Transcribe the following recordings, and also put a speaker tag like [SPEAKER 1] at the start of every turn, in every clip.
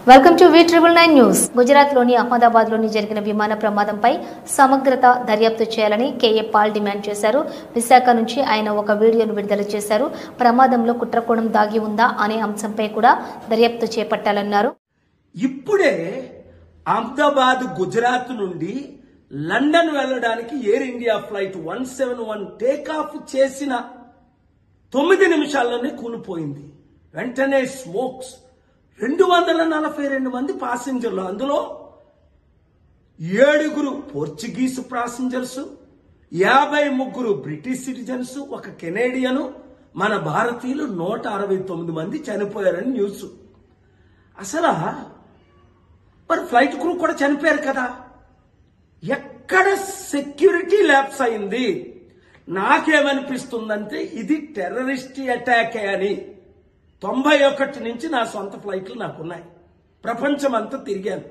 [SPEAKER 1] Welcome to V999 news. గుజరాత్లోని అహ్మదాబాద్లోని జరిగిన విమాన ప్రమాదంపై సమగ్రత దర్యాప్తు చేయాలని కేఏ పాల్ డిమాండ్ చేశారు. విశాఖ నుంచి ఆయన ఒక వీడియోను విడుదల చేశారు. ప్రమాదంలో కుట్రకోణం దాగి ఉందా అనే అంశంపై కూడా దర్యాప్తు చేపట్టాలన్నారు.
[SPEAKER 2] ఇప్పుడే అహ్మదాబాద్ గుజరాత్ నుండి లండన్ వెళ్లడానికి ఎయిర్ ఇండియా ఫ్లైట్ 171 టేకాఫ్ చేసిన 9 నిమిషాల్లోనే కూలిపోయింది. వెంటనే స్మోక్స్ 242 మంది ప్యాసింజర్లు, అందులో 7 పోర్చుగీస్ ప్యాసింజర్స్, 53 బ్రిటిష్ సిటిజన్స్, ఒక కెనేడియన్, మన భారతీయులు 169 మంది చనిపోయారని న్యూస్. అసలు మరి ఫ్లైట్ క్రూ కూడా చనిపోయారు కదా, ఎక్కడ సెక్యూరిటీ ల్యాప్స్ అయింది? నాకేమనిపిస్తుందంటే ఇది టెర్రరిస్ట్ అటాక్ అని. 91 నుంచి నా సొంత ఫ్లైట్లు నాకున్నాయి. ప్రపంచం అంతా తిరిగాను.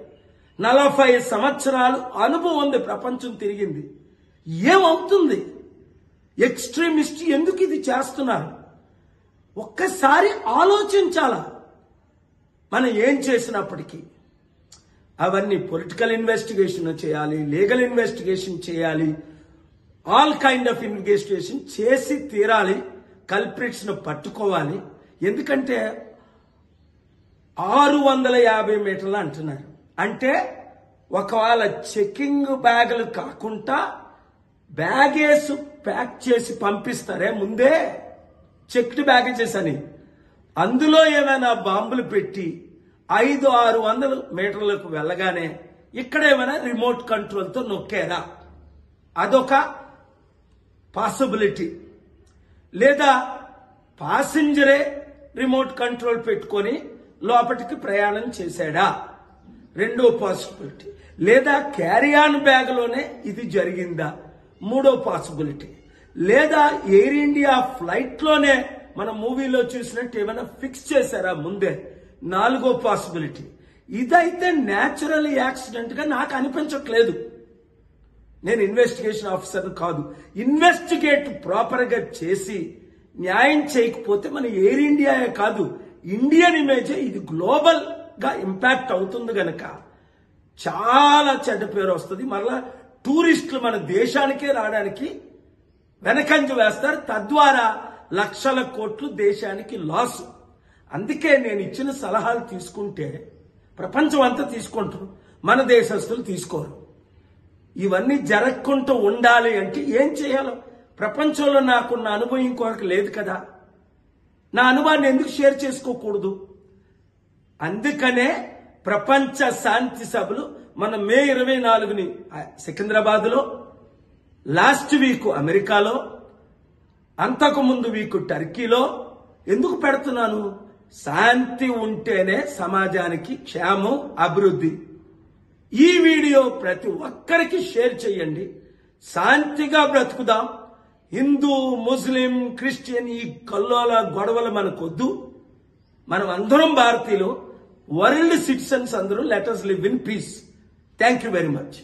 [SPEAKER 2] 40 సంవత్సరాలు అనుభవం ఉంది. ప్రపంచం తిరిగింది. ఏమవుతుంది? ఎక్స్ట్రీమిస్ట్ ఎందుకు ఇది చేస్తున్నారు? ఒక్కసారి ఆలోచించాలా. మనం ఏం చేసినప్పటికీ అవన్నీ పొలిటికల్ ఇన్వెస్టిగేషన్ చేయాలి, లీగల్ ఇన్వెస్టిగేషన్ చేయాలి, ఆల్ కైండ్ ఆఫ్ ఇన్వెస్టిగేషన్ చేసి తీరాలి. కల్ప్రిట్స్ ను పట్టుకోవాలి. ఎందుకంటే 650 మీటర్లు అంటున్నారు. అంటే ఒకవేళ చెకింగ్ బ్యాగులు కాకుండా బ్యాగేజ్ ప్యాక్ చేసి పంపిస్తారే ముందే, చెక్డ్ బ్యాగేజెస్ అని, అందులో ఏమైనా బాంబులు పెట్టి 500-600 మీటర్లకు వెళ్ళగానే ఇక్కడ ఏమైనా రిమోట్ కంట్రోల్తో నొక్కారా? అదొక పాసిబిలిటీ. లేదా ప్యాసింజరే రిమోట్ కంట్రోల్ పెట్టుకొని లోపలికి ప్రయాణం చేశాడా? రెండో పాసిబిలిటీ. లేదా క్యారీ-ఆన్ బ్యాగ్లోనే ఇది జరిగిందా? మూడో పాసిబిలిటీ. లేదా ఎయిర్ ఇండియా ఫ్లైట్లోనే మన మూవీలో చూసినట్టు ఏమైనా ఫిక్స్ చేశారా ముందే? నాలుగో పాసిబిలిటీ. ఇదైతే న్యాచురల్ యాక్సిడెంట్ గా నాకు అనిపించట్లేదు. నేను ఇన్వెస్టిగేషన్ ఆఫీసర్ కాదు. ఇన్వెస్టిగేట్ ప్రాపర్ గా చేసి న్యాయం చేయకపోతే మన ఎయిర్ ఇండియాయే కాదు, ఇండియన్ ఇమేజే ఇది గ్లోబల్ గా ఇంపాక్ట్ అవుతుంది గనక చాలా చెడ్డ పేరు వస్తుంది. మరలా టూరిస్టులు మన దేశానికే రావడానికి వెనకంజ వేస్తారు. తద్వారా లక్షల కోట్లు దేశానికి లాస్. అందుకే నేను ఇచ్చిన సలహాలు తీసుకుంటే ప్రపంచం అంతా తీసుకుంటారు, మన దేశస్తులు తీసుకోరు. ఇవన్నీ జరగకుండా ఉండాలి అంటే ఏం చేయాలో ప్రపంచంలో నాకున్న అనుభవం ఇంకొకరికి లేదు కదా. నా అనుభవాన్ని ఎందుకు షేర్ చేసుకోకూడదు? అందుకనే ప్రపంచ శాంతి సభలు మన మే 24ని సికింద్రాబాద్ లో, లాస్ట్ వీక్ అమెరికాలో, అంతకు ముందు వీక్ టర్కీలో ఎందుకు పెడుతున్నాను? శాంతి ఉంటేనే సమాజానికి క్షేమం, అభివృద్ధి. ఈ వీడియో ప్రతి ఒక్కరికి షేర్ చేయండి. శాంతిగా బ్రతుకుదాం. హిందూ, ముస్లిం, క్రిస్టియన్ ఈ కల్లోల గొడవలు మనకొద్దు. మనం అందరం భారతీయులు, వరల్డ్ సిటిజన్స్ అందరూ. Let us live in peace. Thank you very much.